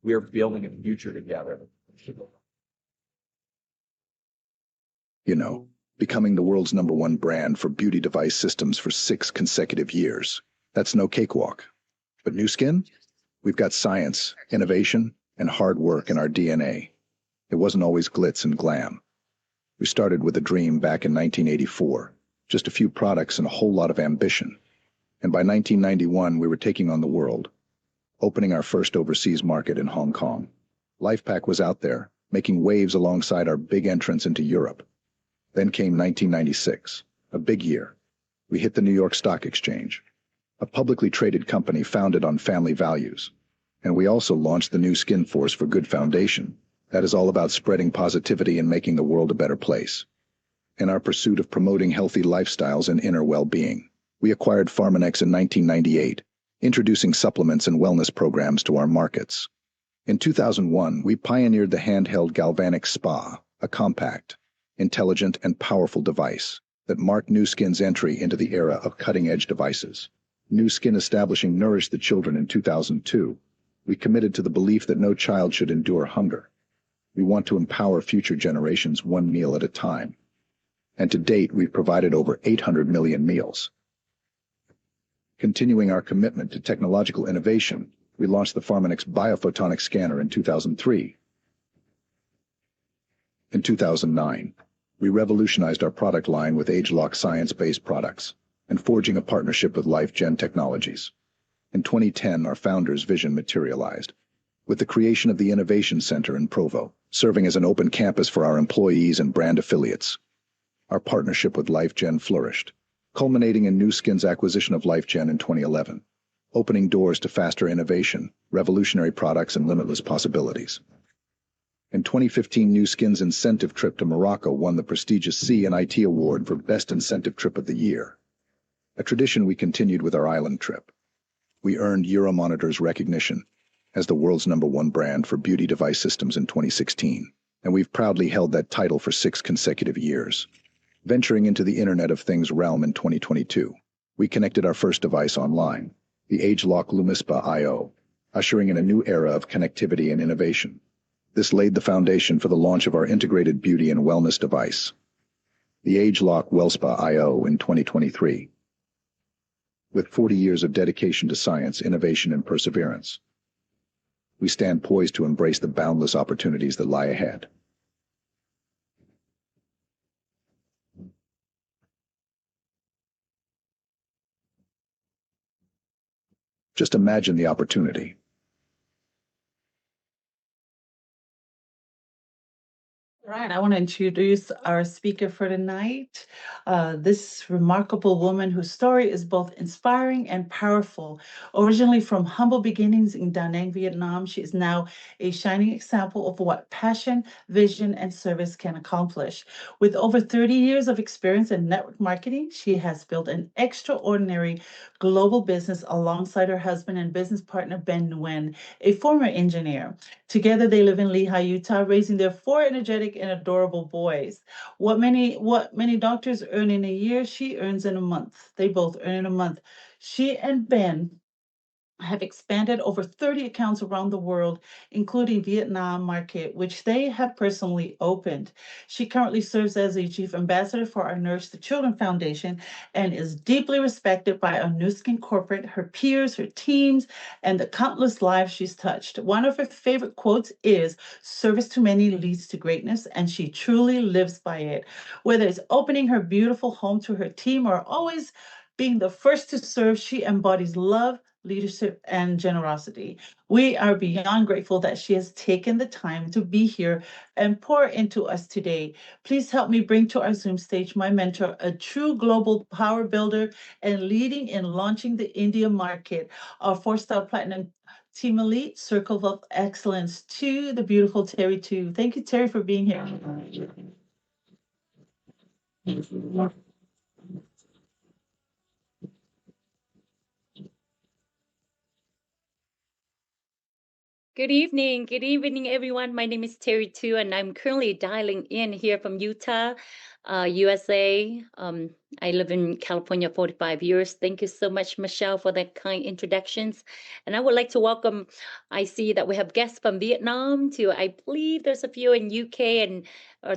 We are building a future together. You know, becoming the world's #1 brand for beauty device systems for 6 consecutive years. That's no cakewalk. But Nu Skin? We've got science, innovation, and hard work in our DNA. It wasn't always glitz and glam. We started with a dream back in 1984, just a few products and a whole lot of ambition. And by 1991, we were taking on the world, opening our first overseas market in Hong Kong. LifePak was out there, making waves alongside our big entrance into Europe. Then came 1996, a big year. We hit the New York Stock Exchange, a publicly traded company founded on family values. And we also launched the Nu Skin Force for Good Foundation. That is all about spreading positivity and making the world a better place. In our pursuit of promoting healthy lifestyles and inner well-being, we acquired Pharmanex in 1998, introducing supplements and wellness programs to our markets. In 2001, we pioneered the handheld galvanic spa, a compact, intelligent, and powerful device that marked Nu Skin's entry into the era of cutting-edge devices. Nu Skin establishing Nourish the Children in 2002, we committed to the belief that no child should endure hunger. We want to empower future generations one meal at a time. And to date, we've provided over 800 million meals. Continuing our commitment to technological innovation, we launched the Pharmanex Biophotonic Scanner in 2003. In 2009, we revolutionized our product line with age-lock science-based products and forging a partnership with LifeGen Technologies. In 2010, our founder's vision materialized, with the creation of the Innovation Center in Provo, serving as an open campus for our employees and brand affiliates. Our partnership with LifeGen flourished, culminating in Nu Skin's acquisition of LifeGen in 2011, opening doors to faster innovation, revolutionary products, and limitless possibilities. In 2015, Nu Skin's incentive trip to Morocco won the prestigious C&IT Award for Best Incentive Trip of the Year, a tradition we continued with our island trip. We earned Euromonitor's recognition as the world's #1 brand for beauty device systems in 2016, and we've proudly held that title for 6 consecutive years. Venturing into the Internet of Things realm in 2022, we connected our first device online, the age-lock Lumispa IO, ushering in a new era of connectivity and innovation. This laid the foundation for the launch of our integrated beauty and wellness device, the age-lock WellSpa IO, in 2023. With 40 years of dedication to science, innovation, and perseverance, we stand poised to embrace the boundless opportunities that lie ahead. Just imagine the opportunity. Right, I want to introduce our speaker for tonight. This remarkable woman whose story is both inspiring and powerful. Originally from humble beginnings in Da Nang, Vietnam, she is now a shining example of what passion, vision, and service can accomplish. With over 30 years of experience in network marketing, she has built an extraordinary global business alongside her husband and business partner, Ben Nguyen, a former engineer. Together, they live in Lehi, Utah, raising their 4 energetic and adorable boys. What many doctors earn in a year, she earns in a month. They both earn in a month. She and Ben have expanded over 30 accounts around the world, including Vietnam market, which they have personally opened. She currently serves as a chief ambassador for our Nourish the Children Foundation and is deeply respected by our Nu Skin corporate, her peers, her teams, and the countless lives she's touched. One of her favorite quotes is, "Service to many leads to greatness," and she truly lives by it. Whether it's opening her beautiful home to her team or always being the first to serve, she embodies love, leadership, and generosity. We are beyond grateful that she has taken the time to be here and pour into us today. Please help me bring to our Zoom stage my mentor, a true global power builder and leading in launching the India market, our 4-star platinum Team Elite Circle of Excellence, to the beautiful Terri too. Thank you, Terri, for being here. Good evening, everyone. My name is Terry too, and I'm currently dialing in here from Utah, USA. I live in California 45 years. Thank you so much, Michelle, for that kind introductions. And I would like to welcome, I see that we have guests from Vietnam too. I believe there's a few in UK and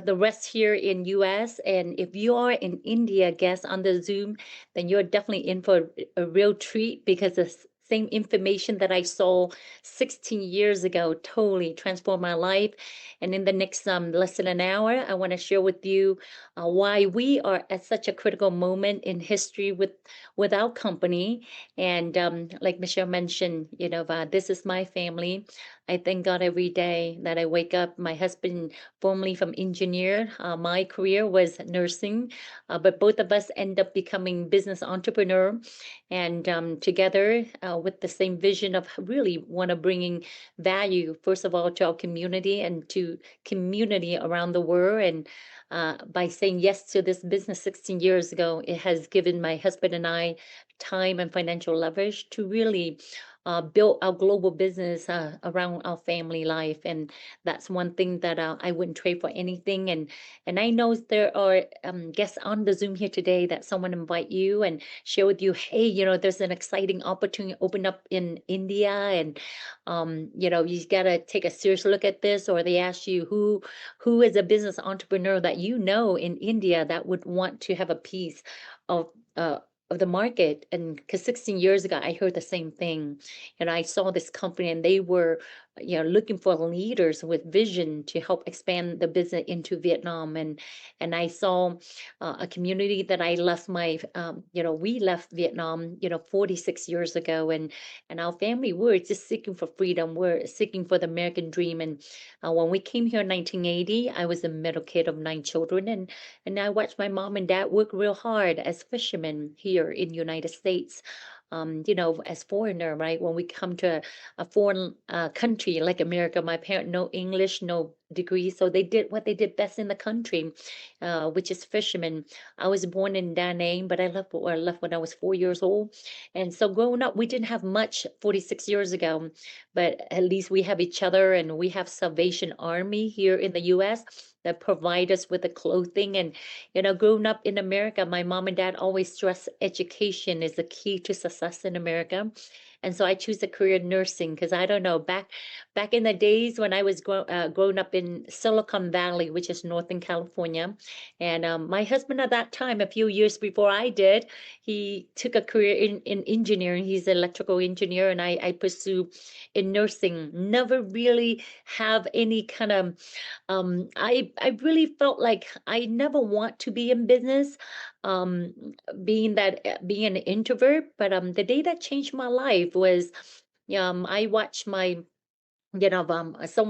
the rest here in US. And if you are in India guest on the Zoom, then you're definitely in for a real treat because the same information that I saw 16 years ago totally transformed my life. And in the next less than an hour, I want to share with you why we are at such a critical moment in history with our company. And like Michelle mentioned, this is my family. I thank God every day that I wake up. My husband, formerly from engineer, my career was nursing, but both of us end up becoming business entrepreneur, and together with the same vision of really want to bringing value, first of all, to our community and to community around the world. And by saying yes to this business 16 years ago, it has given my husband and I time and financial leverage to really build our global business around our family life. And that's one thing that I wouldn't trade for anything. And I know there are guests on the Zoom here today that someone invite you and share with you, hey, there's an exciting opportunity open up in India, and you got to take a serious look at this. Or they ask you who is a business entrepreneur that in India that would want to have a piece of uh, of the market. And because 16 years ago, I heard the same thing. And I saw this company, and they were looking for leaders with vision to help expand the business into Vietnam. And I saw a community that I left we left Vietnam 46 years ago. And our family, we're just seeking for freedom, we're seeking for the American dream. And when we came here in 1980, I was the middle kid of 9 children, and I watched my mom and dad work real hard as fishermen here in the United States. As foreigner, right? When we come to a foreign country like America, my parents no English, no degree, so they did what they did best in the country, which is fishermen. I was born in Da Nang, but I left when I was 4 years old. And so growing up, we didn't have much 46 years ago, but at least we have each other, and we have Salvation Army here in the U.S. that provide us with the clothing. And growing up in America, my mom and dad always stress education is the key to success in America. And so I choose a career in nursing because I don't know, back in the days when I was growing up in Silicon Valley, which is Northern California, and my husband at that time, a few years before I did, he took a career in engineering. He's an electrical engineer, and I pursue in nursing. Never really have any kind of I really felt like I never want to be in business, um, being an introvert. But the day that changed my life was, I watched someone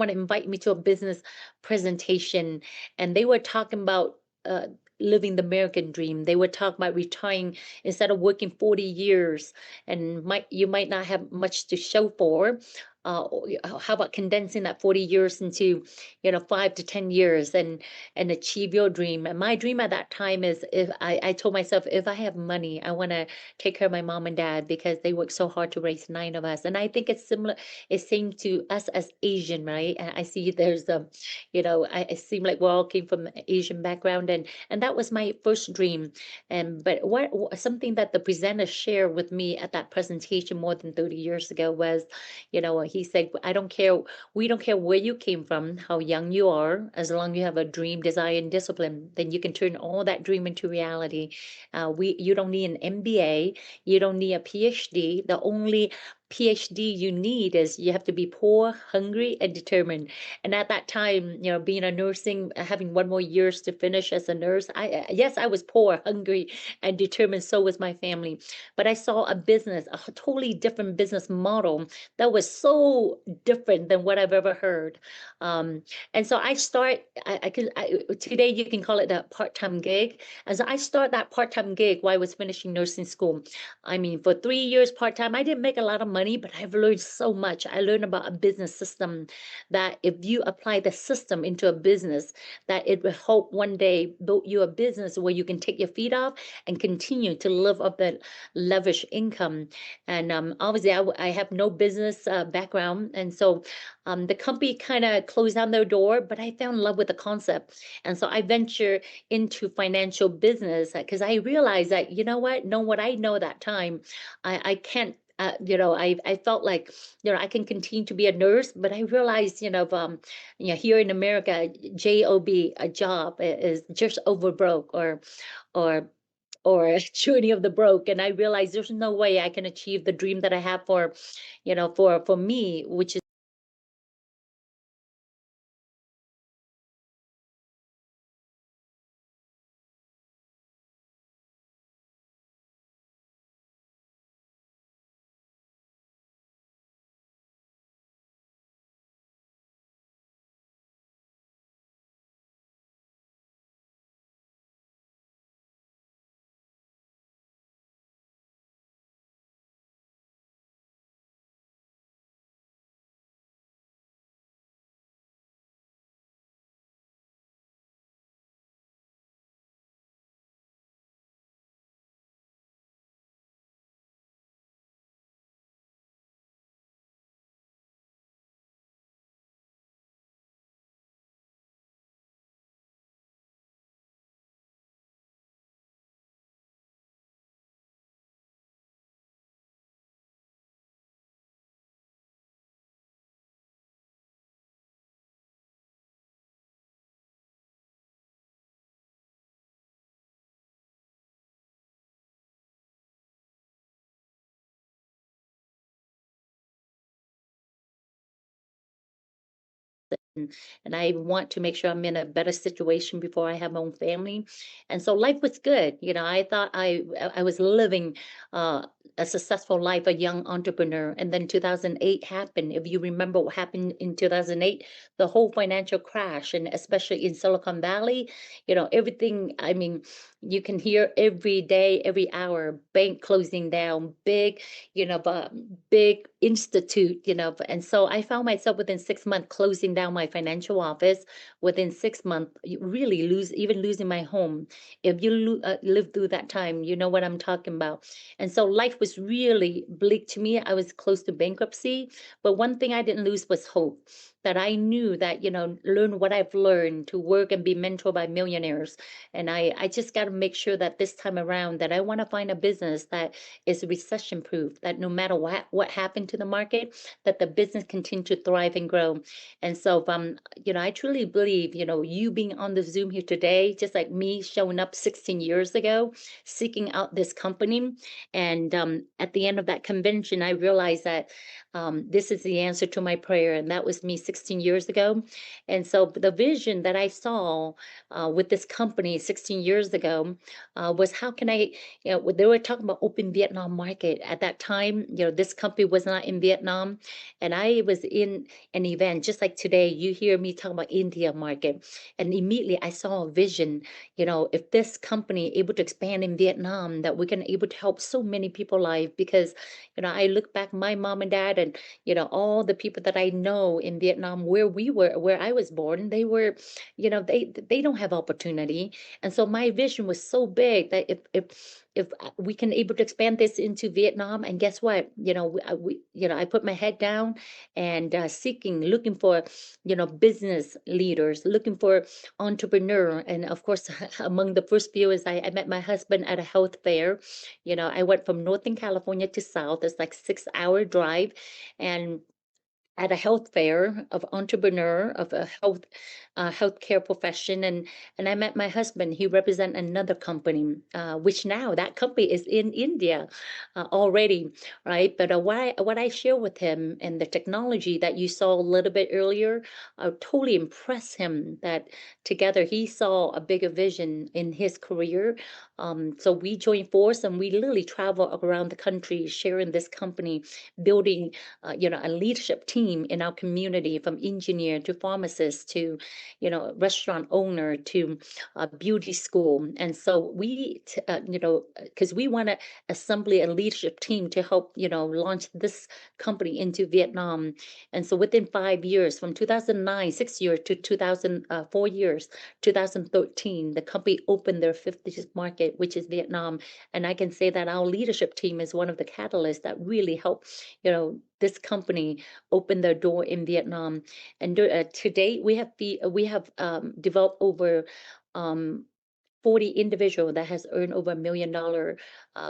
invite me to a business presentation, and they were talking about uh, living the American dream. They were talking about retiring instead of working 40 years, and you might not have much to show for. How about condensing that 40 years into 5 to 10 years and achieve your dream? And my dream at that time is, if I told myself, if I have money, I want to take care of my mom and dad because they worked so hard to raise 9 of us. And I think it's similar, it seems to us as Asian, right? I see there's I seem like we all came from Asian background, and that was my first dream. And but something that the presenter shared with me at that presentation more than 30 years ago was, he said, I don't care, we don't care where you came from, how young you are, as long as you have a dream, desire, and discipline, then you can turn all that dream into reality. You don't need an MBA, you don't need a PhD. The only PhD you need is you have to be poor, hungry, and determined. And at that time, being a nursing, having one more years to finish as a nurse, yes, I was poor, hungry, and determined. So was my family. But I saw a business, a totally different business model that was so different than what I've ever heard. And so today you can call it a part-time gig. And so I started that part-time gig while I was finishing nursing school. I mean, for 3 years part-time, I didn't make a lot of money. money, but I've learned so much. I learned about a business system that if you apply the system into a business, that it will help one day build you a business where you can take your feet off and continue to live up that lavish income. And obviously, I have no business background, and so the company kind of closed down their door. But I fell in love with the concept, and so I venture into financial business because I realized that know what I know that time, I can't. I felt like I can continue to be a nurse, but I realized here in America, job, a job is just over broke or or journey of the broke, and I realized there's no way I can achieve the dream that I have for for me, which is and I want to make sure I'm in a better situation before I have my own family. And so life was good. I thought I was living a successful life, a young entrepreneur. And then 2008 happened. If you remember what happened in 2008, the whole financial crash, and especially in Silicon Valley, everything. I mean, you can hear every day, every hour, bank closing down, big, but big institute, and so I found myself within 6 months closing down my financial office. Within 6 months, you really losing my home. If you live through that time, you know what I'm talking about. And so life was really bleak to me. I was close to bankruptcy, but one thing I didn't lose was hope. That I knew that, learn what I've learned to work and be mentored by millionaires. And I just got to make sure that this time around that I want to find a business that is recession proof, that no matter what happened to the market, that the business continue to thrive and grow. And so I truly believe, you being on the Zoom here today, just like me showing up 16 years ago, seeking out this company. And at the end of that convention, I realized that this is the answer to my prayer. And that was me 16 years ago. And so the vision that I saw with this company 16 years ago was how can I, they were talking about open Vietnam market. At that time, this company was not in Vietnam. And I was in an event, just like today, you hear me talking about India market. And immediately I saw a vision, if this company able to expand in Vietnam, that we can able to help so many people life. Because, I look back, my mom and dad and, all the people that I know in Vietnam, where I was born, they were, they don't have opportunity. And so my vision was so big that if we can able to expand this into Vietnam, and guess what, I put my head down and looking for, business leaders, looking for entrepreneur, and of course, among the first few is I met my husband at a health fair. I went from Northern California to South. It's like 6 hour drive, and at a health fair of entrepreneur of a healthcare profession, and I met my husband. He represent another company, which now that company is in India already, right? But what I share with him and the technology that you saw a little bit earlier, totally impressed him. That together he saw a bigger vision in his career So we joined force and we literally travel around the country sharing this company, building, a leadership team in our community, from engineer to pharmacist to, restaurant owner to beauty school. And so because we want to assemble a leadership team to help, launch this company into Vietnam. And so within 5 years, from 2009, 6 years to 2004 years, 2013, the company opened their 50th market, which is Vietnam. And I can say that our leadership team is one of the catalysts that really helped, this company open their door in Vietnam. And to date, we have developed over um, 40 individual that has earned over $1 million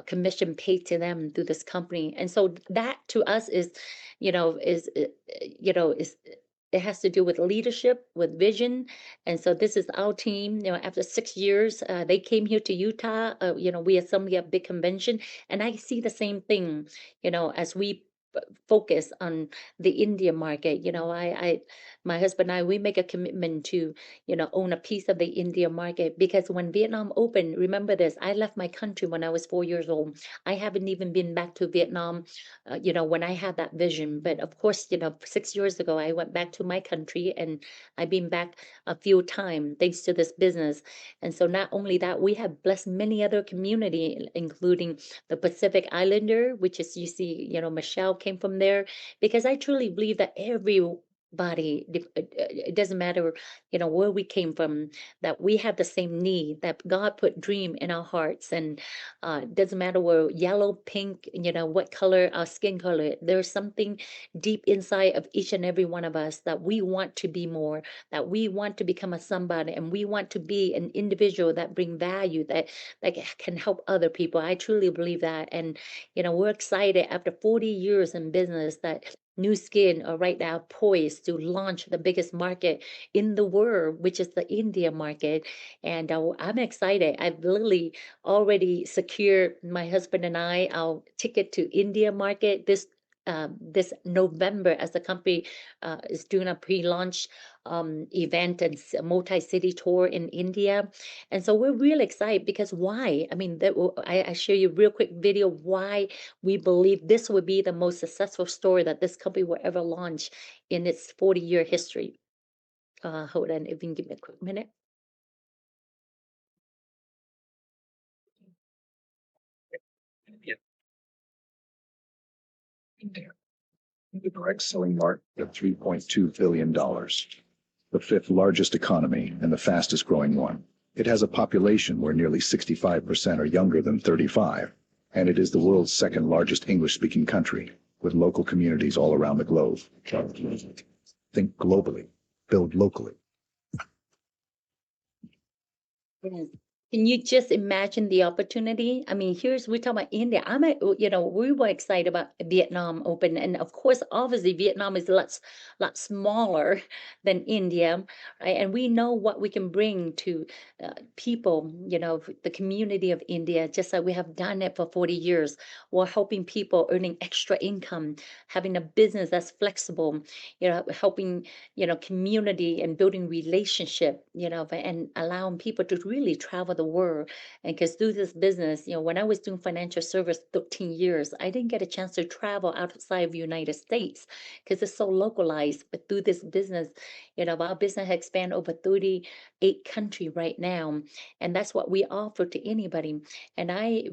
commission paid to them through this company. And so that to us is, is it has to do with leadership, with vision. And so this is our team. After 6 years, they came here to Utah. We assembled a big convention, and I see the same thing. As we focus on the India market. My husband and I, we make a commitment to, own a piece of the India market, because when Vietnam opened, remember this, I left my country when I was 4 years old. I haven't even been back to Vietnam, when I had that vision. But of course, 6 years ago, I went back to my country, and I've been back a few times thanks to this business. And so not only that, we have blessed many other community, including the Pacific Islander, which is, you see, Michelle came from there, because I truly believe that everybody, it doesn't matter, where we came from, that we have the same need, that God put dream in our hearts. And it doesn't matter where yellow, pink, what color our skin color, there's something deep inside of each and every one of us that we want to be more, that we want to become a somebody, and we want to be an individual that bring value, that can help other people. I truly believe that. And we're excited after 40 years in business that New Skin are right now poised to launch the biggest market in the world, which is the India market. And I'm excited. I've literally already secured, my husband and I, our ticket to India market this November, as the company is doing a pre-launch event and multi-city tour in India. And so we're really excited, because why? I mean, I share you a real quick video why we believe this would be the most successful story that this company will ever launch in its 40-year history. Hold on, if you can give me a quick minute. The direct selling market of $3.2 billion, the fifth largest economy and the fastest growing one. It has a population where nearly 65% are younger than 35, and it is the world's second largest English-speaking country, with local communities all around the globe. Think globally, build locally. Yes. Can you just imagine the opportunity? I mean, we're talking about India. We were excited about Vietnam open, and of course, obviously, Vietnam is lot smaller than India, right? And we know what we can bring to people, the community of India, just like we have done it for 40 years. We're helping people earning extra income, having a business that's flexible, helping, community and building relationship, and allowing people to really travel the world. And because through this business, when I was doing financial service 13 years, I didn't get a chance to travel outside of the United States because it's so localized. But through this business, our business has expanded over 38 countries right now. And that's what we offer to anybody. And I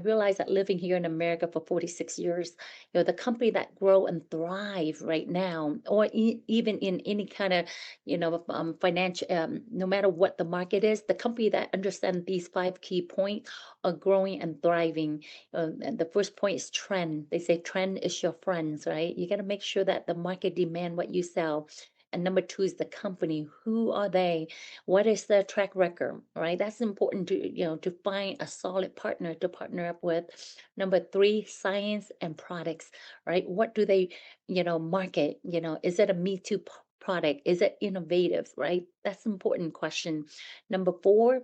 realized that living here in America for 46 years, the company that grow and thrive right now, or even in any kind of, financial, no matter what the market is, the company that understand these 5 key points are growing and thriving. And the first point is trend. They say trend is your friends, right? You got to make sure that the market demand what you sell. And number 2 is the company. Who are they? What is their track record, right? That's important to find a solid partner to partner up with. Number 3, science and products, right? What do they, market? Is it a Me Too product? Is it innovative, right? That's an important question. Number four,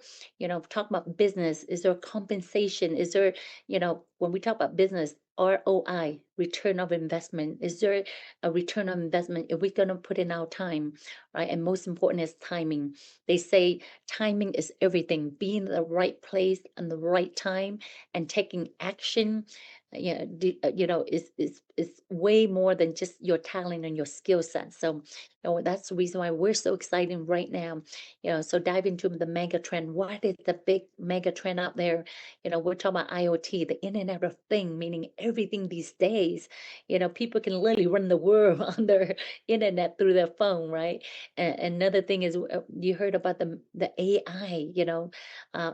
talk about business. Is there compensation? Is there, when we talk about business, ROI, return of investment, is there a return on investment if we're going to put in our time, right? And most important is timing. They say timing is everything. Being in the right place and the right time and taking action, is way more than just your talent and your skill set. So, that's the reason why we're so excited right now. So dive into the mega trend. What is the big mega trend out there? We're talking about IoT, the Internet of Thing, meaning everything these days. People can literally run the world on their internet through their phone, right? And another thing is, you heard about the AI,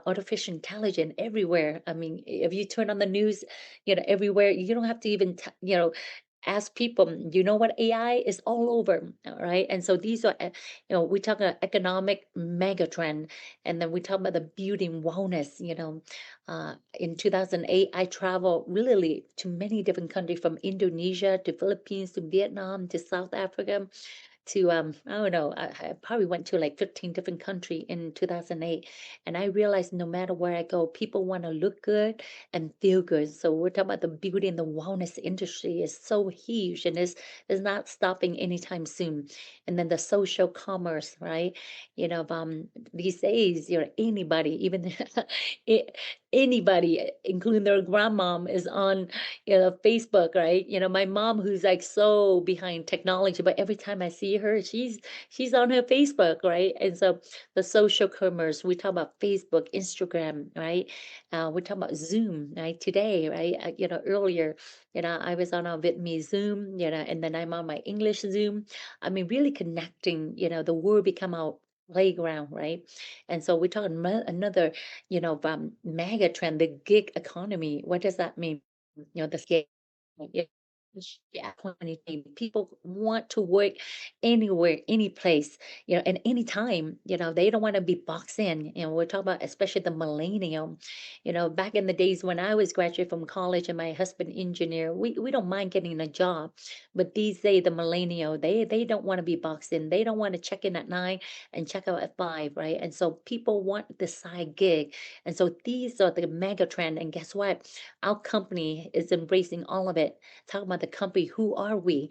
artificial intelligence everywhere. I mean, if you turn on the news, everywhere, you don't have to even, ask people, you know what AI is all over, all right? And so these are, we talk about economic mega trend, and then we talk about the beauty and wellness, in 2008, I traveled really to many different countries from Indonesia to Philippines to Vietnam to South Africa to I don't know, I probably went to like 15 different countries in 2008, and I realized no matter where I go, people want to look good and feel good. So we're talking about the beauty and the wellness industry is so huge, and is not stopping anytime soon. And then the social commerce, right? These days, anybody, even a- anybody, including their grandmom, is on Facebook, right? My mom, who's like so behind technology, but every time I see her, she's on her Facebook, right? And so the social commerce, we talk about Facebook, Instagram, right? We talk about Zoom, right? Today, right? Earlier, I was on a Vietnamese Zoom, and then I'm on my English Zoom. I mean, really connecting, the world become our playground, right? And so we're talking another, mega trend, the gig economy. What does that mean? The scale. Yeah. Yeah, plenty of people want to work anywhere, any place, and anytime, they don't want to be boxed in. We're talking about especially the millennium. Back in the days when I was graduate from college and my husband engineer, we don't mind getting a job. But these days, the millennial, they don't want to be boxed in. They don't want to check in at 9 and check out at 5, right? And so people want the side gig. And so these are the mega trend. And guess what? Our company is embracing all of it. Talking about the company, who are we?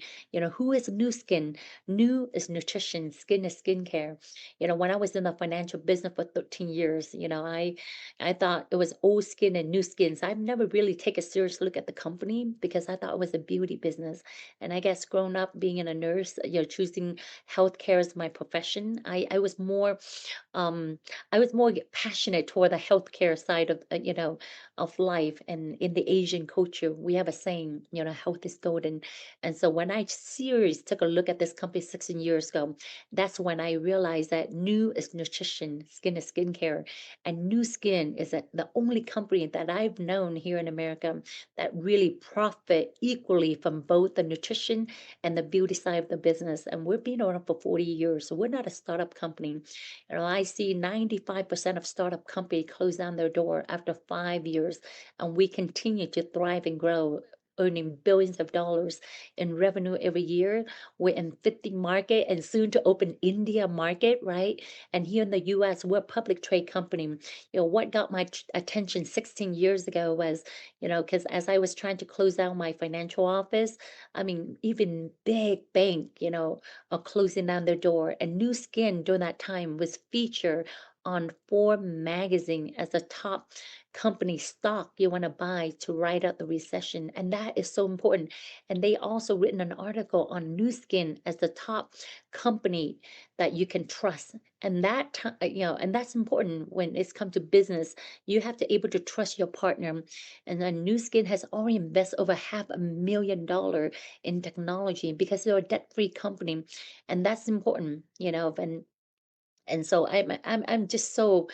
Who is New Skin? New is nutrition, skin is skincare. When I was in the financial business for 13 years, I thought it was old skin and new skin. So I've never really taken a serious look at the company because I thought it was a beauty business. And I guess growing up being a nurse, choosing healthcare as my profession, um, I was more passionate toward the healthcare side of life. And in the Asian culture, we have a saying, health is golden. And so when I seriously took a look at this company 16 years ago, that's when I realized that new is nutrition, skin is skincare, and New Skin is the only company that I've known here in America that really profit equally from both the nutrition and the beauty side of the business. And we've been around for 40 years, so we're not a startup company. I see 95% of startup companies close down their door after 5 years, and we continue to thrive and grow, earning billions of dollars in revenue every year. We're in 50 market and soon to open India market, right? And here in the US, we're a public trade company. What got my attention 16 years ago was, because as I was trying to close down my financial office, I mean, even big bank, are closing down their door. And New Skin during that time was featured on Forbes magazine as a top company stock you want to buy to ride out the recession. And that is so important. And they also written an article on New Skin as the top company that you can trust. And that time, and that's important when it's come to business. You have to able to trust your partner. And then New Skin has already invested over $500,000 in technology because they're a debt-free company. And that's important, and so I'm just so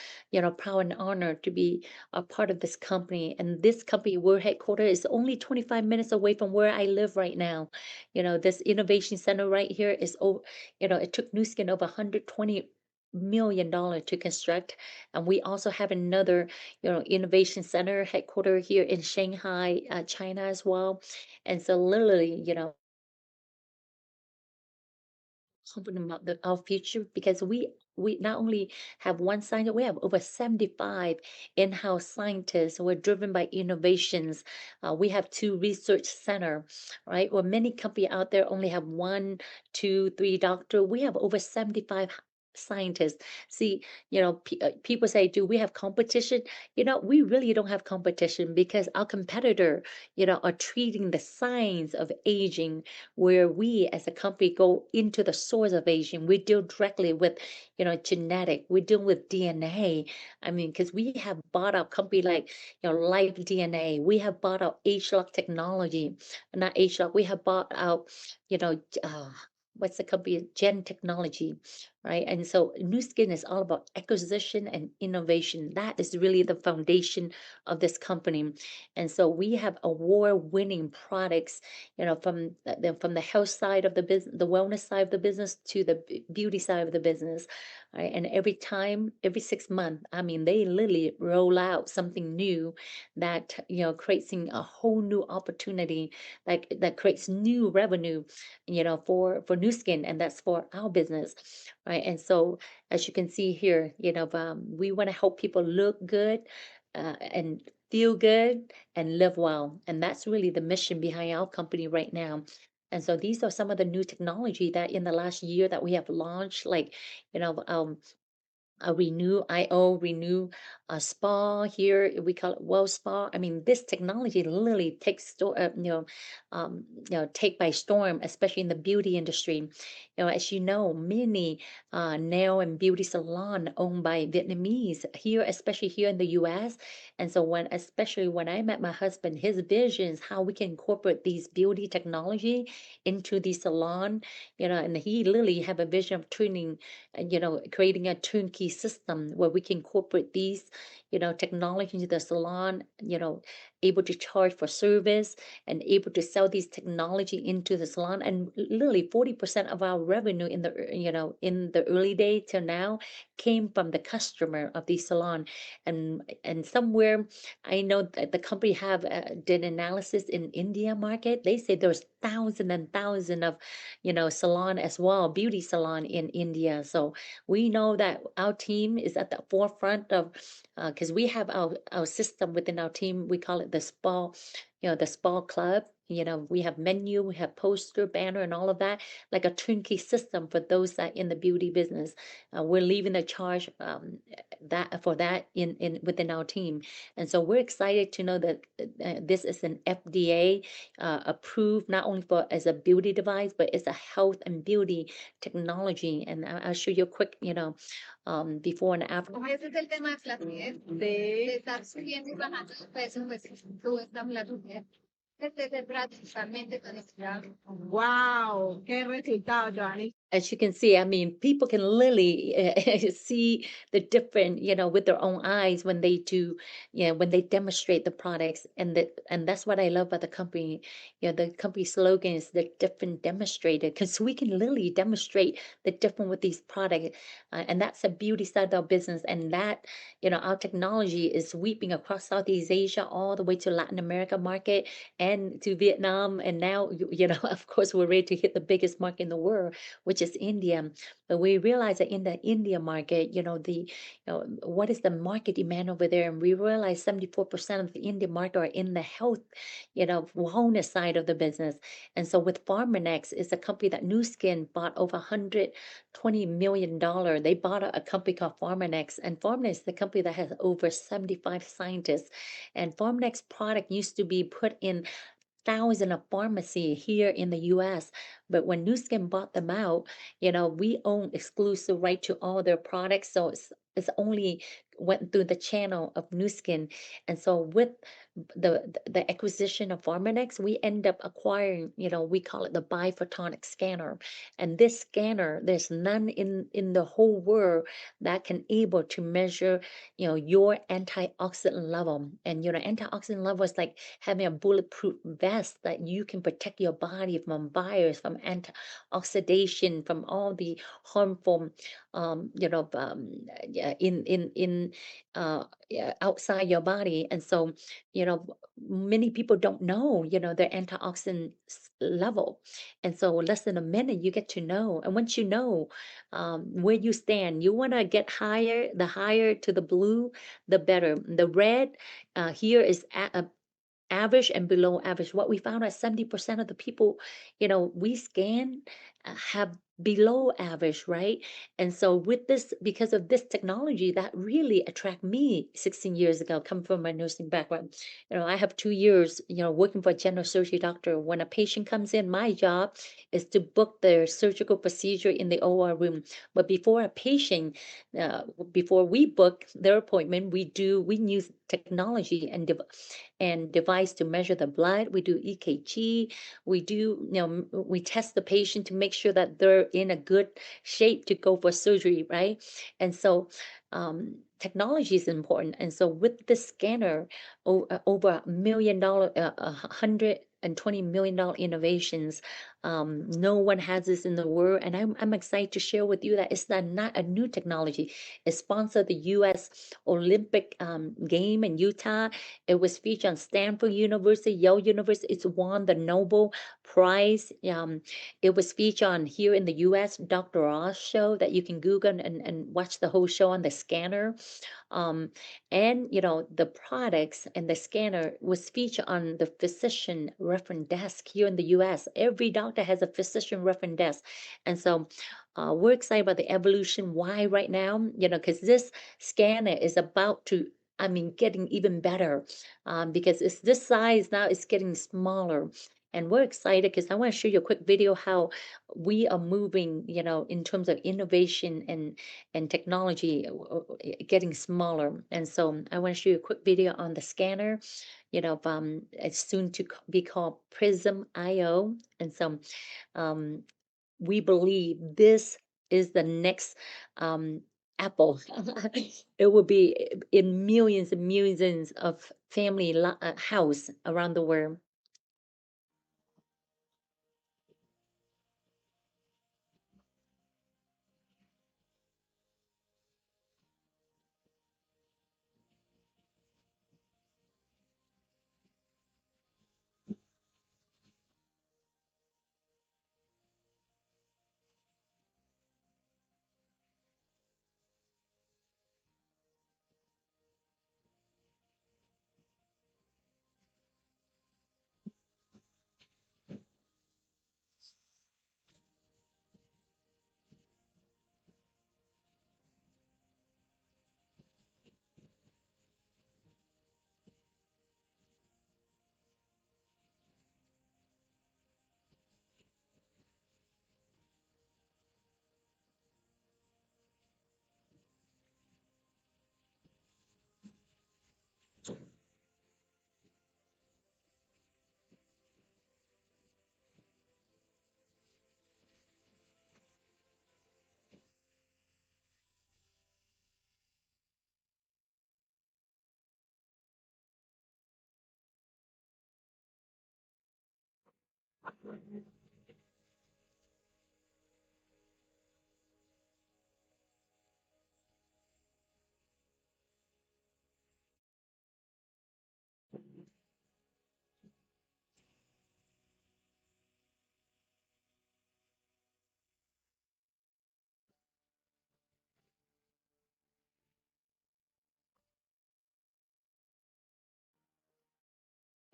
proud and honored to be a part of this company. And this company, we're headquartered, is only 25 minutes away from where I live right now. This innovation center right here is it took New Skin over $120 million to construct. And we also have another innovation center headquartered here in Shanghai, China as well. And so literally, confident about our future because we not only have one scientist, we have over 75 in-house scientists. We're driven by innovations. We have 2 research center, right? Where many companies out there only have 1, 2, 3 doctor. We have over 75 scientists. See, people say, do we have competition? We really don't have competition because our competitor, are treating the signs of aging, where we as a company go into the source of aging. We deal directly with, genetic, we deal with DNA. I mean, because we have bought out company like, Life DNA. We have bought out HLOC technology, not HLOC. We have bought out, what's the company? Gen Technology, right? And so New Skin is all about acquisition and innovation. That is really the foundation of this company. And so we have award-winning products, from the health side of the business, the wellness side of the business, to the beauty side of the business, right? And every 6 months, I mean, they literally roll out something new that, creates a whole new opportunity, like that creates new revenue, for New Skin, and that's for our business, right? And so, as you can see here, we want to help people look good, and feel good and live well. And that's really the mission behind our company right now. And so these are some of the new technology that in the last year that we have launched, like, you know, um, a Renew IO, Renew Spa here. We call it Well Spa. I mean, this technology literally take by storm, especially in the beauty industry. As you know, many nail and beauty salon owned by Vietnamese here, especially here in the U.S. And so especially when I met my husband, his visions how we can incorporate these beauty technology into the salon, and he literally have a vision of turning, creating a turnkey system where we can incorporate these, technology into the salon, able to charge for service and able to sell these technology into the salon. And literally 40% of our revenue in the early day till now came from the customer of the salon. And somewhere I know that the company have did analysis in India market. They say there's thousands and thousands of, salon as well, beauty salon in India. So we know that our team is at the forefront of, because we have our system within our team. We call it the spa, the spa club. We have menu, we have poster, banner, and all of that, like a turnkey system for those that in the beauty business. We're leaving the charge, that in within our team. And so we're excited to know that this is an FDA approved, not only for as a beauty device, but it's a health and beauty technology. And I'll show you a quick, before and after. Como ese es el tema de flacidez, de estar subiendo y bajando de peso, pues tú esta flacidez. Este es el principalmente conectado. Wow, qué resultado, Johnny. As you can see, I mean, people can literally see the different, with their own eyes when they do, when they demonstrate the products, and that's what I love about the company. The company slogan is the different demonstrated, because we can literally demonstrate the different with these products, and that's a beauty side of our business, and that, our technology is sweeping across Southeast Asia all the way to Latin America market and to Vietnam, and now, of course, we're ready to hit the biggest market in the world, which is India. But we realize that in the India market, what is the market demand over there? And we realize 74% of the Indian market are in the health, wellness side of the business. And so with Pharmanex, is a company that New Skin bought over $120 million. They bought a company called Pharmanex, and Pharmanex is the company that has over 75 scientists. And Pharmanex product used to be put in thousands of pharmacy here in the US. But when Nu Skin bought them out, we own exclusive right to all their products. So it's only went through the channel of Nu Skin. And so with the acquisition of Pharmanex, we end up acquiring, we call it the biphotonic scanner. And this scanner, there's none in the whole world that can able to measure, your antioxidant level. And antioxidant level is like having a bulletproof vest that you can protect your body from virus, from antioxidation, from all the harmful, yeah, in outside your body. And so, many people don't know, their antioxidant level. And so less than a minute, you get to know. And once you know where you stand, you want to get higher, the higher to the blue, the better. The red here is average and below average. What we found is 70% of the people, we scan have below average, right? And so with this, because of this technology that really attract me 16 years ago, come from my nursing background. I have 2 years, working for a general surgery doctor. When a patient comes in, my job is to book their surgical procedure in the OR room. But before a patient, before we book their appointment, we use technology and device to measure the blood. We do EKG. We do, we test the patient to make sure that they're in a good shape to go for surgery, right? And so technology is important. And so with the scanner, over $1 million, $120 million innovations. No one has this in the world, and I'm excited to share with you that it's not a new technology. It sponsored the U.S. Olympic game in Utah. It was featured on Stanford University, Yale University. It's won the Nobel Prize. It was featured on here in the U.S. Dr. Oz show that you can Google and watch the whole show on the scanner. And the products and the scanner was featured on the physician reference desk here in the US. Every doctor has a physician reference desk. And so we're excited about the evolution. Why right now? Because this scanner is about to, getting even better because it's this size now, it's getting smaller. And we're excited because I want to show you a quick video how we are moving, in terms of innovation and technology getting smaller. And so I want to show you a quick video on the scanner. It's soon to be called Prism IO. And so we believe this is the next Apple. It will be in millions and millions of family house around the world.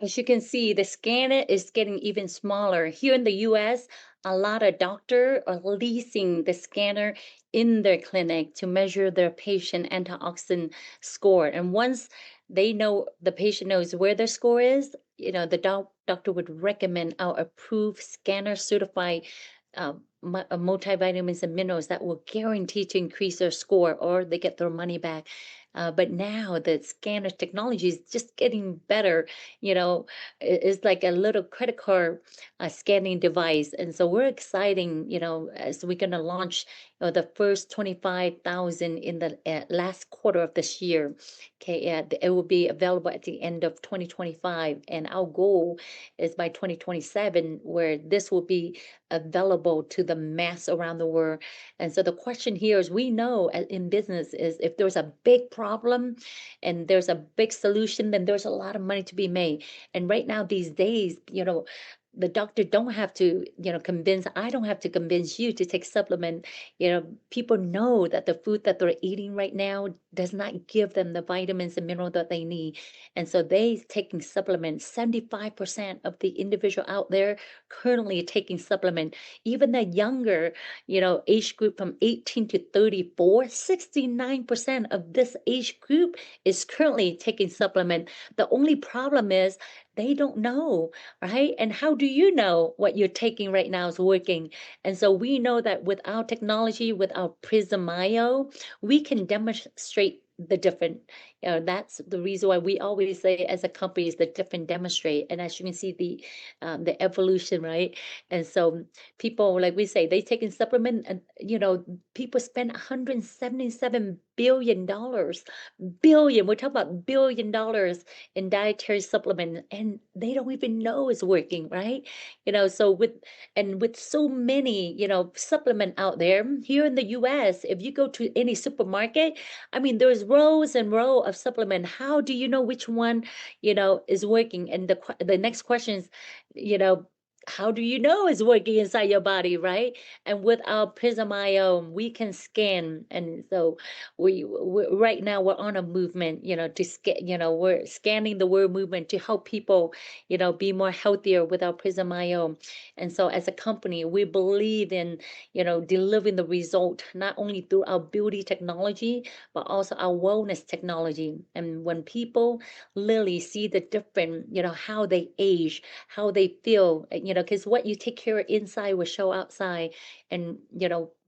As you can see, the scanner is getting even smaller. Here in the US, a lot of doctors are leasing the scanner in their clinic to measure their patient antioxidant score. And once they know, the patient knows where their score is, the doctor would recommend our approved scanner certified multivitamins and minerals that will guarantee to increase their score or they get their money back. But now the scanner technology is just getting better. It's like a little credit card scanning device. And so we're exciting, as we're going to launch the first 25,000 in the last quarter of this year. Okay, it will be available at the end of 2025. And our goal is by 2027, where this will be available to the mass around the world. And so the question here is, we know in business is if there's a big problem problem and there's a big solution, then there's a lot of money to be made. And right now, these days, the doctor don't have to, I don't have to convince you to take supplement. People know that the food that they're eating right now does not give them the vitamins and minerals that they need. And so they taking supplements. 75% of the individual out there currently taking supplement. Even the younger, age group from 18 to 34, 69% of this age group is currently taking supplement. The only problem is they don't know, right? And how do you know what you're taking right now is working? And so we know that with our technology, with our Prism IO, we can demonstrate the different. That's the reason why we always say, as a company, is the different demonstrate. And as you can see, the evolution, right? And so people, like we say, they taking supplement, and people spend $177 billion. We're talking about $1 billion in dietary supplement, and they don't even know it's working, right? So with so many supplement out there here in the US, if you go to any supermarket, I mean, there's rows and row of supplement. How do you know which one is working? And the next question is, you know how do you know it's working inside your body, right? And with our Prism IO, we can scan. And so we right now we're on a movement, to we're scanning the word movement to help people, be more healthier with our Prism IO. And so as a company, we believe in, delivering the result, not only through our beauty technology, but also our wellness technology. And when people literally see the different, how they age, how they feel, because what you take care of inside will show outside. And,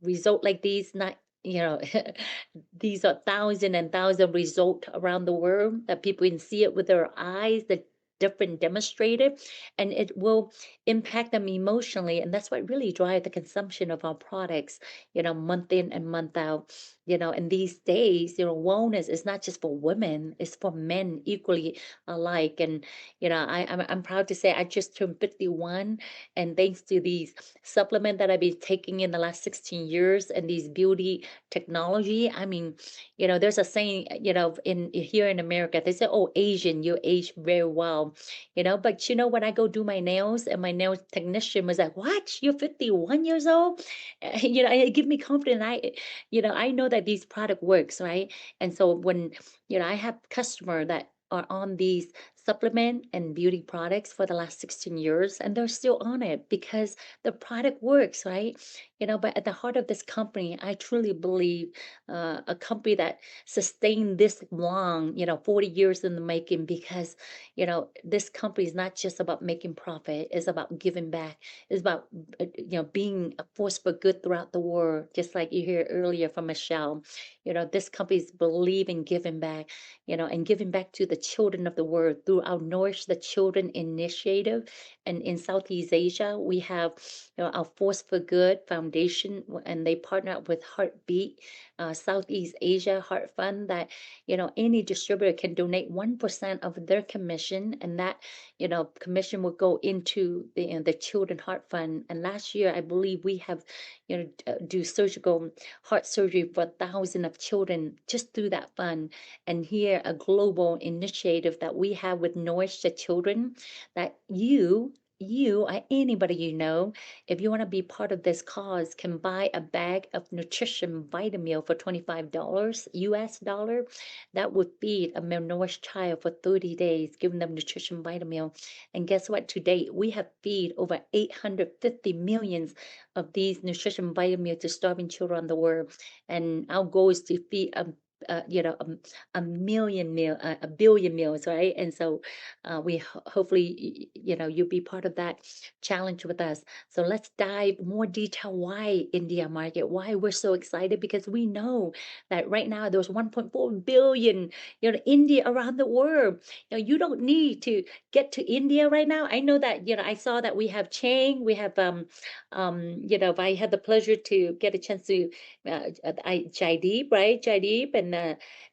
result like these, not, these are thousand and thousand results around the world that people can see it with their eyes, the different demonstrated, and it will impact them emotionally. And that's what really drive the consumption of our products, month in and month out. And these days, wellness is not just for women, it's for men equally alike. And I'm proud to say I just turned 51, and thanks to these supplement that I've been taking in the last 16 years and these beauty technology, I mean, there's a saying, in here in America, they say, "Oh, Asian, you age very well," But when I go do my nails, and my nail technician was like, "What? You're 51 years old?" It give me confidence. I know that these product works, right? And so when I have customer that are on these supplement and beauty products for the last 16 years, and they're still on it because the product works, right? But at the heart of this company, I truly believe a company that sustained this long, 40 years in the making, because this company is not just about making profit, it's about giving back, it's about being a force for good throughout the world, just like you heard earlier from Michelle. This company is believe in giving back, and giving back to the children of the world through our Nourish the Children initiative. And in Southeast Asia, we have our Force for Good Foundation, and they partner up with Heartbeat, Southeast Asia Heart Fund, that any distributor can donate 1% of their commission, and that commission will go into the Children Heart Fund. And last year, I believe we have do surgical heart surgery for thousands of children just through that fund. And here, a global initiative that we have with Nourish the Children, that you or anybody if you want to be part of this cause, can buy a bag of nutrition vitamin for $25 US dollar. That would feed a malnourished child for 30 days, giving them nutrition vitamin. And guess what? To date, we have feed over 850 millions of these nutrition vitamins to starving children around the world. And our goal is to feed a million meal, a billion meals, right? And so we hopefully, you'll be part of that challenge with us. So let's dive more detail why India market, why we're so excited, because we know that right now there's 1.4 billion, India around the world. You don't need to get to India right now. I know that, I saw that we have Chang, we have, if I had the pleasure to get a chance to, Jaideep, right? Jaideep,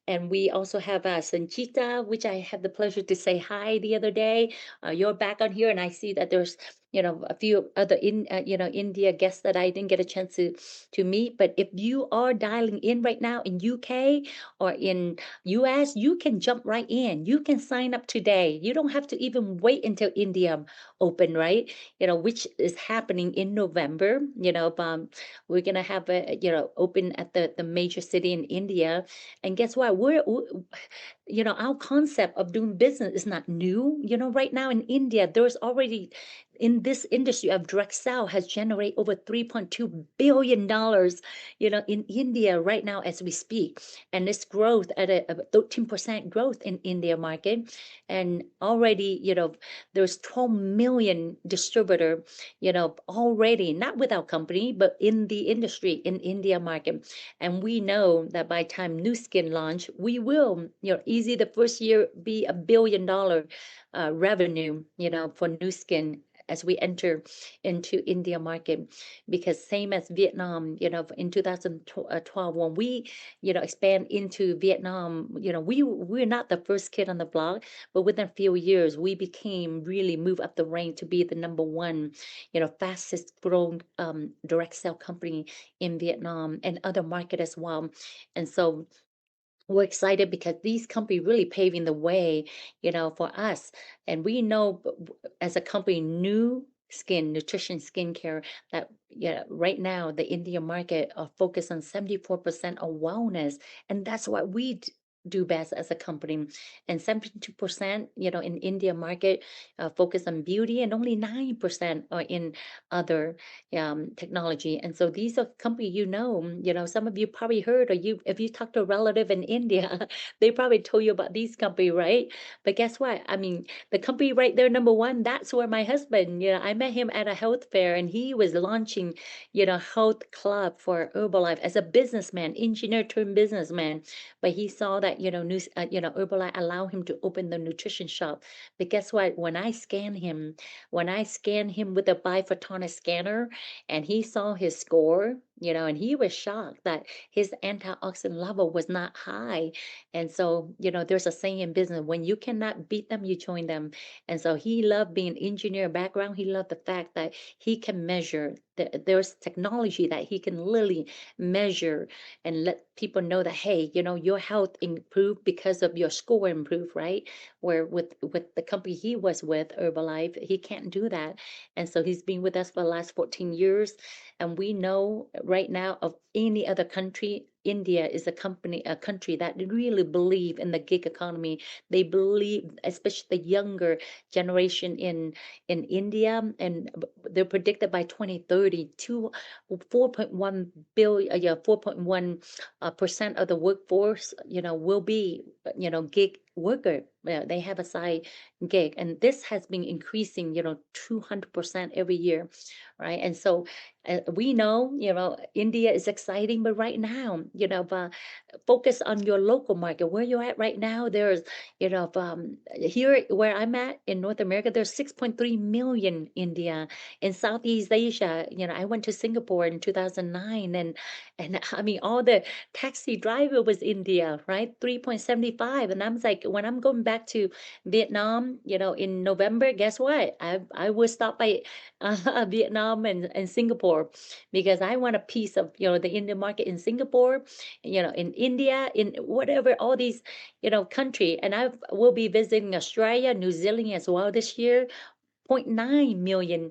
and we also have Sanchita, which I had the pleasure to say hi the other day. You're back on here, and I see that there's a few other India guests that I didn't get a chance to meet. But if you are dialing in right now in UK or in US, you can jump right in. You can sign up today. You don't have to even wait until India open, right? Which is happening in November. We're gonna have a open at the major city in India, and guess what? Our concept of doing business is not new. Right now in India, there's already in this industry of direct sell has generated over $3.2 billion, in India right now as we speak. And this growth at a 13% growth in India market. And already, there's 12 million distributor, already not with our company, but in the industry in India market. And we know that by time new skin launch, we will, easy the first year be $1 billion revenue, for new skin as we enter into India market. Because same as Vietnam, in 2012, when we, expand into Vietnam, we're not the first kid on the block, but within a few years, we became really move up the rank to be the number one, fastest growing direct sell company in Vietnam and other market as well. And so we're excited because these companies really paving the way, for us. And we know as a company, new skin, nutrition, skincare, that right now the India market are focused on 74% of wellness. And that's what we do best as a company. And 72%, in India market focus on beauty, and only 9% are in other technology. And so these are companies, some of you probably heard, or if you talk to a relative in India, they probably told you about these company, right? But guess what? I mean, the company right there, number one, that's where my husband, I met him at a health fair, and he was launching, health club for Herbalife as a businessman, engineer turned businessman. But he saw that, Herbalife allow him to open the nutrition shop. But guess what? When I scanned him with a biphotonic scanner, and he saw his score, and he was shocked that his antioxidant level was not high. And so, there's a saying in business, when you cannot beat them, you join them. And so he loved being engineer background. He loved the fact that he can measure. There's technology that he can literally measure and let people know that, hey, your health improved because of your score improved, right? Where with the company he was with, Herbalife, he can't do that. And so he's been with us for the last 14 years. And we know right now of any other country, India is a country that really believe in the gig economy. They believe, especially the younger generation in India, and they're predicted by 2030 to 4.1 billion, 4.1 percent of the workforce, will be, gig worker. They have a side gig, and this has been increasing, 200% every year, right? And so we know, India is exciting, but right now, focus on your local market where you're at right now. There's, here where I'm at in North America, there's 6.3 million India. In Southeast Asia, I went to Singapore in 2009, and I mean, all the taxi driver was India, right? 3.75. And I was like, when I'm going back to Vietnam, in November, guess what? I will stop by Vietnam and Singapore, because I want a piece of, the Indian market in Singapore, in India, in whatever, all these, country. And I will be visiting Australia, New Zealand as well this year. 0.9 million,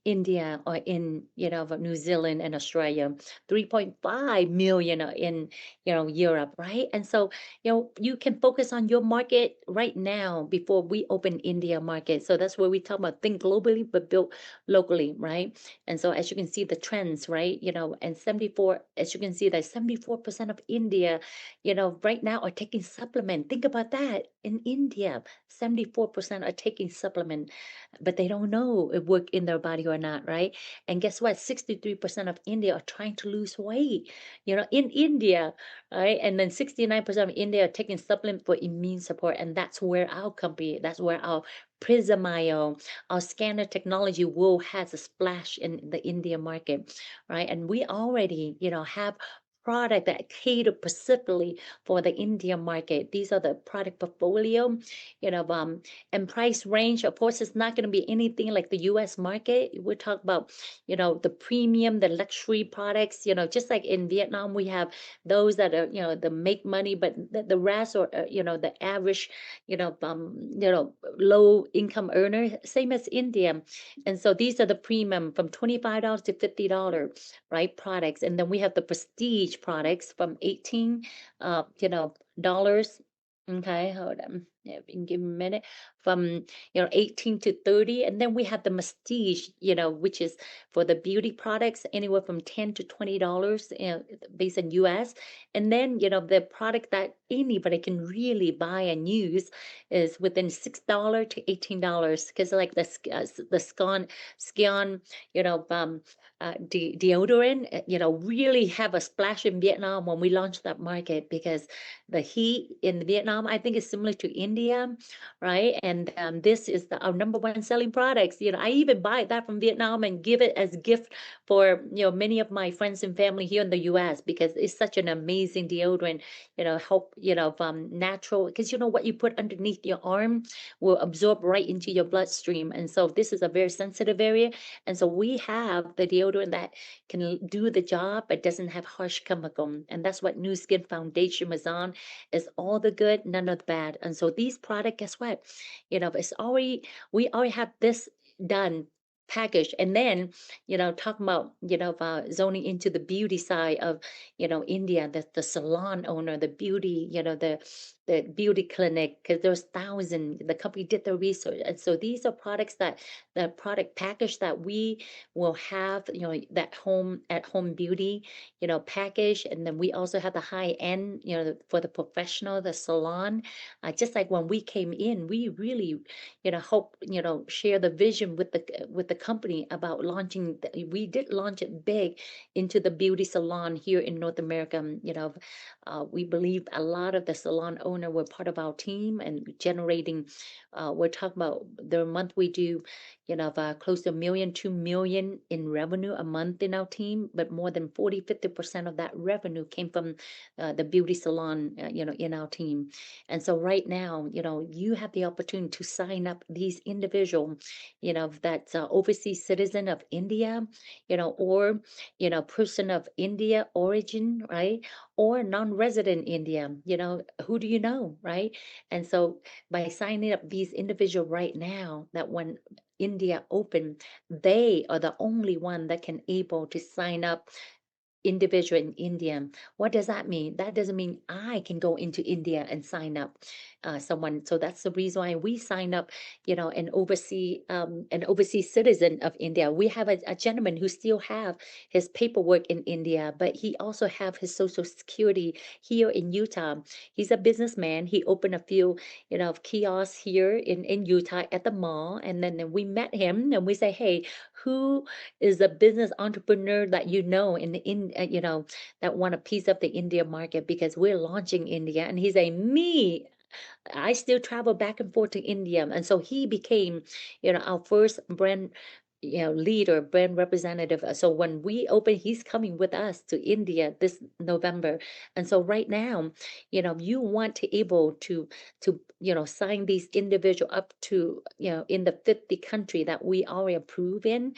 India or in, New Zealand and Australia, 3.5 million are in, Europe, right? And so, you can focus on your market right now before we open India market. So that's where we talk about think globally, but build locally, right? And so as you can see the trends, right? And 74, as you can see that 74% of India, right now are taking supplement. Think about that. In India, 74% are taking supplement, but they don't know it work in their body or not, right? And guess what? 63% of India are trying to lose weight, in India, right? And then 69% of India are taking supplement for immune support. And that's where our company, that's where our Prismio, our scanner technology will has a splash in the India market, right? And we already, have product that cater specifically for the India market. These are the product portfolio, and price range. Of course, it's not going to be anything like the U.S. market. We're talking about, the premium, the luxury products. Just like in Vietnam, we have those that are, the make money, but the rest are, the average, low income earner, same as India. And so these are the premium from $25 to $50, right? Products. And then we have the prestige products from 18, dollars. Okay, hold on. Yeah, you can give me a minute. From 18 to 30. And then we have the prestige, which is for the beauty products, anywhere from $10 to $20, based in US. And then, the product that anybody can really buy and use is within $6 to $18. Because like the Scion, deodorant, really have a splash in Vietnam when we launched that market, because the heat in Vietnam, I think, is similar to India, right? And this is our number one selling products. I even buy that from Vietnam and give it as gift for many of my friends and family here in the U.S. because it's such an amazing deodorant. Help natural, because what you put underneath your arm will absorb right into your bloodstream, and so this is a very sensitive area, and so we have the deodorant that can do the job but doesn't have harsh chemical, and that's what New Skin Foundation was on. Is all the good, none of the bad. And so these products, guess what? We already have this done, packaged, and then talking about zoning into the beauty side of India, the salon owner, the beauty, the beauty clinic, because there's thousands. The company did the research, and so these are products that the product package that we will have, that at home beauty, package, and then we also have the high end, for the professional, the salon. Just like when we came in, we really, hope, share the vision with the company about launching. We did launch it big into the beauty salon here in North America. We believe a lot of the salon owner were part of our team and generating. We're talking about the month we do, close to $1 million, $2 million in revenue a month in our team, but more than 40-50% of that revenue came from the beauty salon, in our team. And so right now, you have the opportunity to sign up these individual, that's overseas citizen of India, or, person of India origin, right? Or non-resident India, who do you know, right? And so by signing up these individual right now, that when India open, they are the only one that can able to sign up individual in India. What does that mean? That doesn't mean I can go into India and sign up someone. So that's the reason why we sign up, an overseas citizen of India. We have a gentleman who still have his paperwork in India, but he also have his social security here in Utah. He's a businessman. He opened a few, kiosks here in Utah at the mall, and then we met him and we say, hey, who is a business entrepreneur that that want a piece of the India market, because we're launching India? And he's a me. I still travel back and forth to India. And so he became, our first brand, leader, brand representative. So when we open, he's coming with us to India this November. And so right now, you want to able to, sign these individual up to, in the 50 country that we already approve in.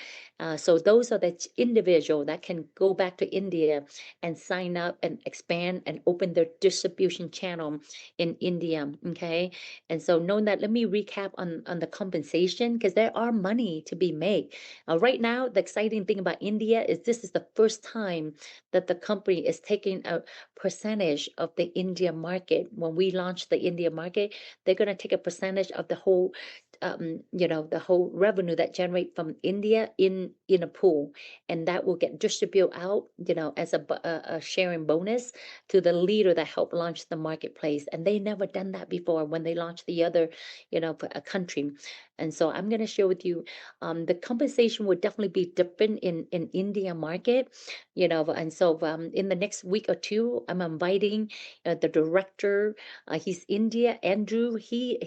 So those are the individual that can go back to India and sign up and expand and open their distribution channel in India. Okay. And so knowing that, let me recap on the compensation, because there are money to be made. Right now, the exciting thing about India is this is the first time that the company is taking a percentage of the India market. When we launch the India market, they're going to take a percentage of the whole, the whole revenue that generate from India in a pool, and that will get distributed out, as a sharing bonus to the leader that helped launch the marketplace. And they never done that before when they launched the other, country. And so I'm going to share with you the compensation would definitely be different in India market, and so in the next week or two, I'm inviting the director. He's India, Andrew. He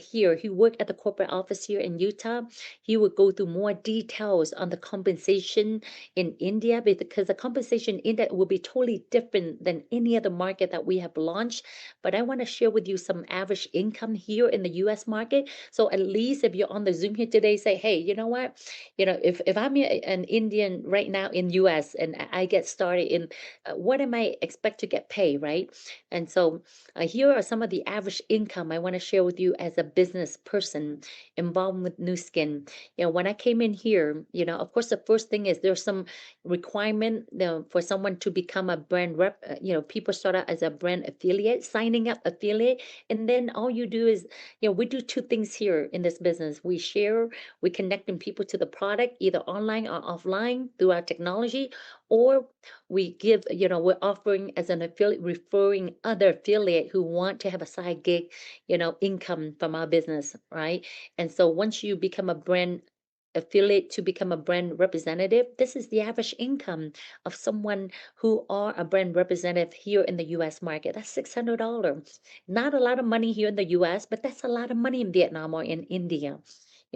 worked at the corporate office here in Utah. He would go through more details on the compensation in India because the compensation in India will be totally different than any other market that we have launched. But I want to share with you some average income here in the US market. So at least if you're on the Zoom here today, say, hey, you know what? If I'm an Indian right now in US and I get started in what am I expect to get paid, right? And so here are some of the average income I want to share with you as a business person involved with New Skin. When I came in here, of course, the first thing is there's some requirement for someone to become a brand rep. People start out as a brand affiliate, signing up affiliate, and then all you do is, we do two things here in this business. We connecting people to the product, either online or offline through our technology, or we're offering as an affiliate, referring other affiliate who want to have a side gig, income from our business, right? And so once you become a brand affiliate to become a brand representative, this is the average income of someone who are a brand representative here in the US market. That's $600. Not a lot of money here in the US, but that's a lot of money in Vietnam or in India.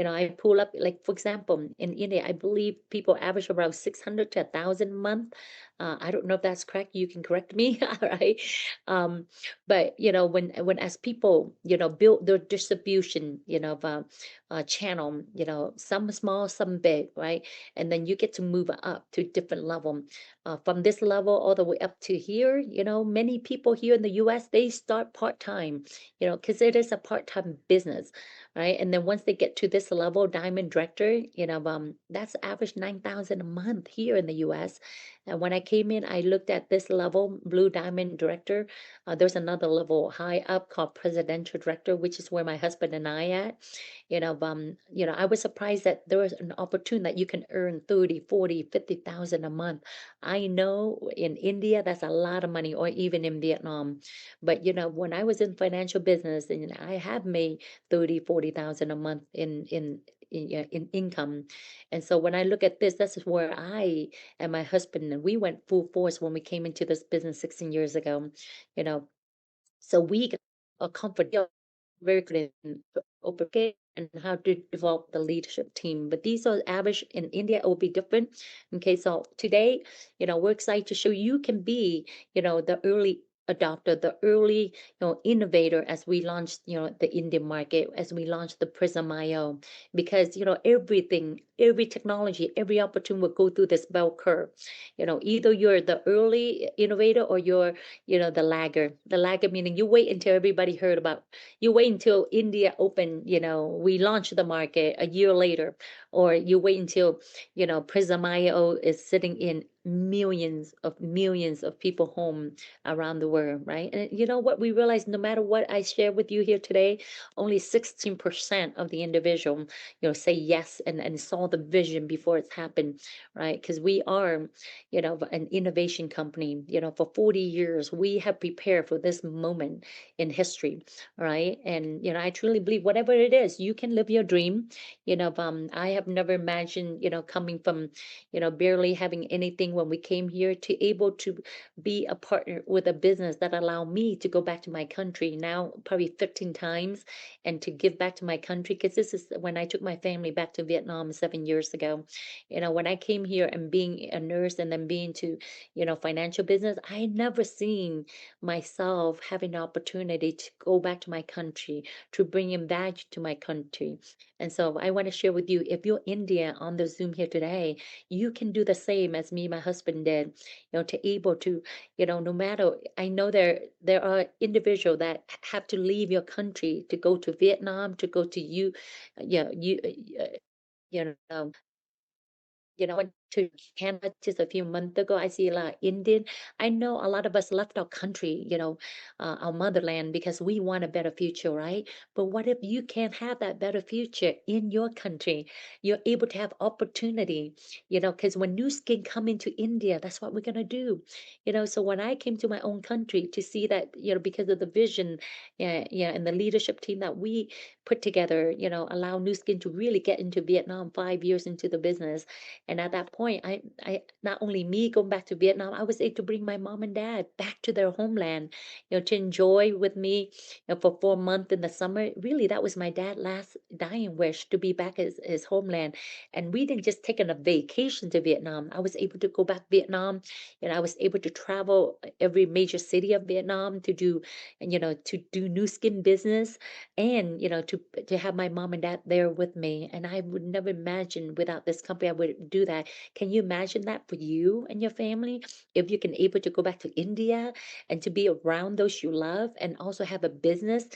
I pull up, like, for example, in India, I believe people average around 600 to 1,000 a month. I don't know if that's correct. You can correct me, all right? But, when as people, build their distribution, channel, some small, some big, right? And then you get to move up to different level. From this level all the way up to here, many people here in the US, they start part-time, because it is a part-time business, right? And then once they get to this level, diamond director, that's average 9,000 a month here in the US. And when I came in, I looked at this level, blue diamond director. There's another level high up called presidential director, which is where my husband and I at. I was surprised that there was an opportunity that you can earn 30, 40, 50,000 a month. I know in India, that's a lot of money, or even in Vietnam. But, when I was in financial business and I have made 30, 40,000 a month in income. And so when I look at this, this is where I and my husband, and we went full force when we came into this business 16 years ago, you know, so we got a comfort very good in okay and how to develop the leadership team. But these are average in India, it will be different. Okay, so today, we're excited to show you can be, the early adopter, the early, innovator as we launched, the Indian market, as we launched the Prism IO, because everything, every technology, every opportunity will go through this bell curve. Either you're the early innovator or you're, the lagger. The lagger meaning you wait until everybody heard about, you wait until India opened, we launched the market a year later, or you wait until, Prism IO is sitting in millions of people home around the world, right? And you know what? We realize no matter what I share with you here today, only 16% of the individual, say yes and saw the vision before it's happened, right? Because we are, an innovation company, for 40 years, we have prepared for this moment in history, right? And I truly believe whatever it is, you can live your dream. I have never imagined, coming from, barely having anything when we came here to able to be a partner with a business that allow me to go back to my country now probably 15 times and to give back to my country, because this is when I took my family back to Vietnam 7 years ago. When I came here and being a nurse and then being to, financial business, I had never seen myself having the opportunity to go back to my country, to bring in value to my country. And so I want to share with you, if you're India on the Zoom here today, you can do the same as me, my husband did, to able to, no matter, I know there are individuals that have to leave your country to go to Vietnam, to go to you, yeah, you know, when to Canada just a few months ago. I see a lot of Indian. I know a lot of us left our country, our motherland, because we want a better future, right? But what if you can't have that better future in your country? You're able to have opportunity, because when new skin come into India, that's what we're gonna do. So when I came to my own country to see that, because of the vision, yeah, and the leadership team that we put together, allow new skin to really get into Vietnam 5 years into the business. And at that point, I not only me going back to Vietnam, I was able to bring my mom and dad back to their homeland, to enjoy with me, for 4 months in the summer. Really, that was my dad's last dying wish, to be back at his homeland. And we didn't just take on a vacation to Vietnam. I was able to go back Vietnam, and I was able to travel every major city of Vietnam to do, to do new skin business, and to have my mom and dad there with me. And I would never imagine without this company I would do that. Can you imagine that for you and your family, if you can able to go back to India and to be around those you love, and also have a business,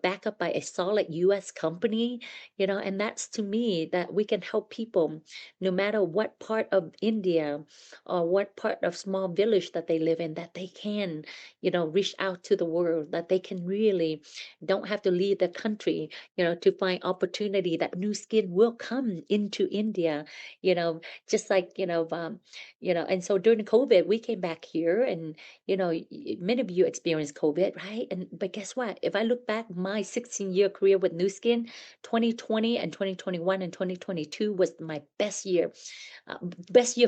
backed up by a solid US company, and that's to me that we can help people no matter what part of India or what part of small village that they live in, that they can, reach out to the world, that they can really don't have to leave the country, to find opportunity, that new skin will come into India, just like, and so during COVID, we came back here, and, many of you experienced COVID, right? But guess what? If I look back my 16-year career with new skin, 2020 and 2021 and 2022 was my best year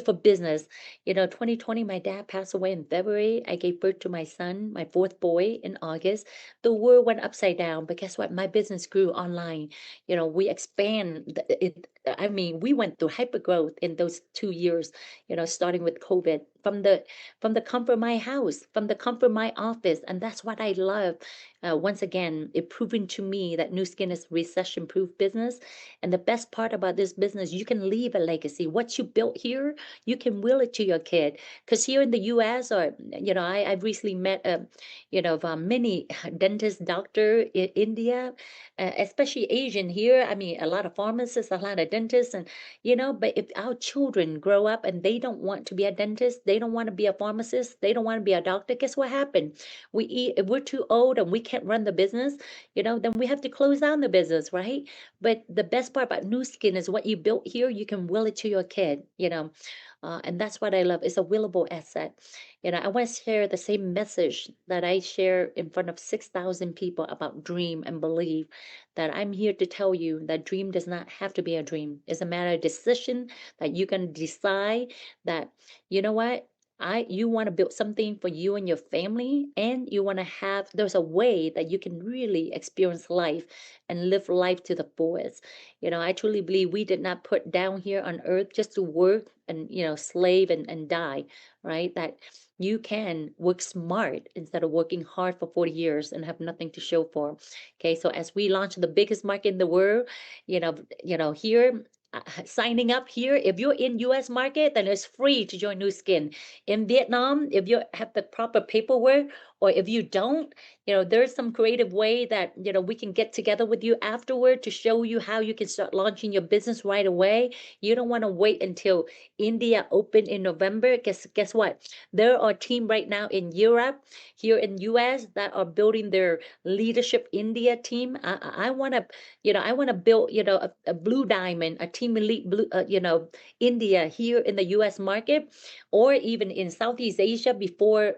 for business. 2020, my dad passed away in February. I gave birth to my son, my fourth boy, in August. The world went upside down, but guess what? My business grew online. We it. I mean, we went through hyper growth in those 2 years. Starting with COVID, from the comfort of my house, from the comfort of my office, and that's what I love. Once again, it proven to me that new skin is recession-proof business. And the best part about this business, you can leave a legacy. What you built here, you can will it to your kid. Because here in the U.S., or I've recently met many dentist doctor in India, especially Asian here. I mean, a lot of pharmacists, a lot of dentists, and but if our children grow up and they don't want to be a dentist, they don't want to be a pharmacist, they don't want to be a doctor, guess what happened? If we're too old and we can't run the business, then we have to close down the business, right? But the best part about new skin is what you built here, you can will it to your kid, and that's what I love. It's a willable asset. I want to share the same message that I share in front of 6,000 people about dream and believe, that I'm here to tell you that dream does not have to be a dream. It's a matter of decision, that you can decide that, you know what? You want to build something for you and your family, and you want to have, there's a way that you can really experience life and live life to the fullest. I truly believe we did not put down here on earth just to work and, slave and die, right? That you can work smart instead of working hard for 40 years and have nothing to show for. Okay, so as we launch the biggest market in the world, here, signing up here, if you're in US market, then it's free to join new skin. In Vietnam, if you have the proper paperwork, or if you don't, there's some creative way that we can get together with you afterward to show you how you can start launching your business right away. You don't want to wait until India open in November. Guess what? There are team right now in Europe, here in US, that are building their leadership India team. I want to, I want to build, a blue diamond, a team elite blue, India here in the US market, or even in Southeast Asia before,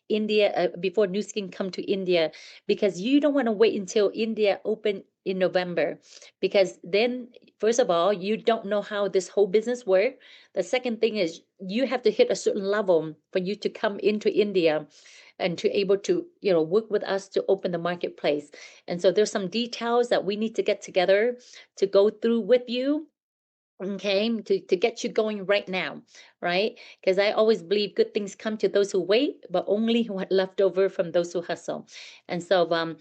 India, before new skin come to India, because you don't want to wait until India open in November, because then, first of all, you don't know how this whole business work. The second thing is you have to hit a certain level for you to come into India and to able to work with us to open the marketplace. And so there's some details that we need to get together to go through with you, okay, to get you going right now, right? Because I always believe good things come to those who wait, but only what left over from those who hustle. And so but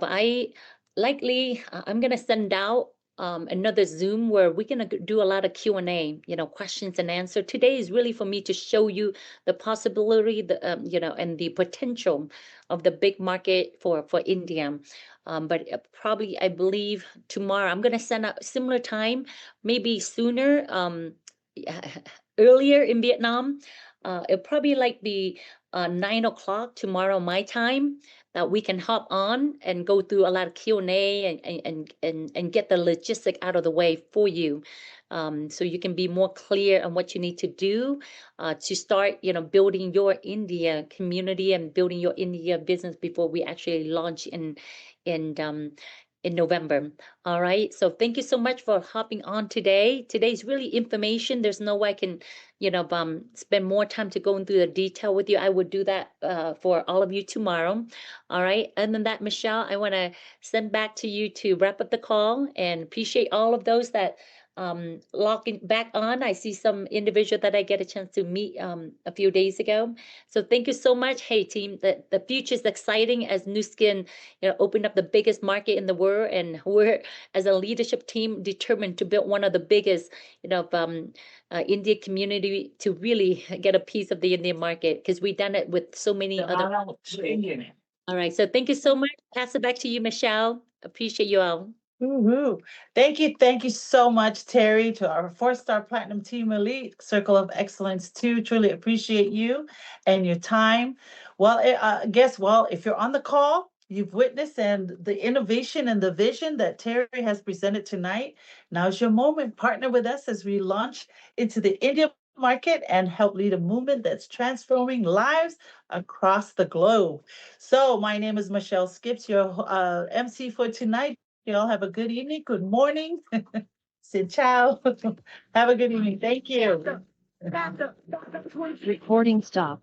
I likely I'm gonna send out another Zoom where we're gonna do a lot of Q&A, questions and answer. Today is really for me to show you the possibility, the and the potential of the big market for India. But probably I believe tomorrow I'm gonna send out similar time, maybe sooner, earlier in Vietnam. It'll probably like be 9 o'clock tomorrow my time, that we can hop on and go through a lot of Q&A and get the logistic out of the way for you, so you can be more clear on what you need to do to start, building your India community and building your India business before we actually launch in November. All right. So thank you so much for hopping on today. Today's really information. There's no way I can, spend more time to go into the detail with you. I would do that for all of you tomorrow. All right. And then that, Michelle, I want to send back to you to wrap up the call, and appreciate all of those that logging back on. I see some individual that I get a chance to meet a few days ago. So thank you so much. Hey team, the future is exciting as Nu Skin, opened up the biggest market in the world, and we're, as a leadership team, determined to build one of the biggest, India community to really get a piece of the Indian market, because we've done it with so many other. All right. So thank you so much. Pass it back to you, Michelle. Appreciate you all. Woohoo. Thank you so much, Terry, to our 4-star platinum team elite, Circle of Excellence 2. Truly appreciate you and your time. Well, if you're on the call, you've witnessed and the innovation and the vision that Terry has presented tonight. Now's your moment. Partner with us as we launch into the India market and help lead a movement that's transforming lives across the globe. So my name is Michelle Skips, your MC for tonight. You all have a good evening, good morning. Sin ciao. Have a good evening. Thank you. Recording stopped.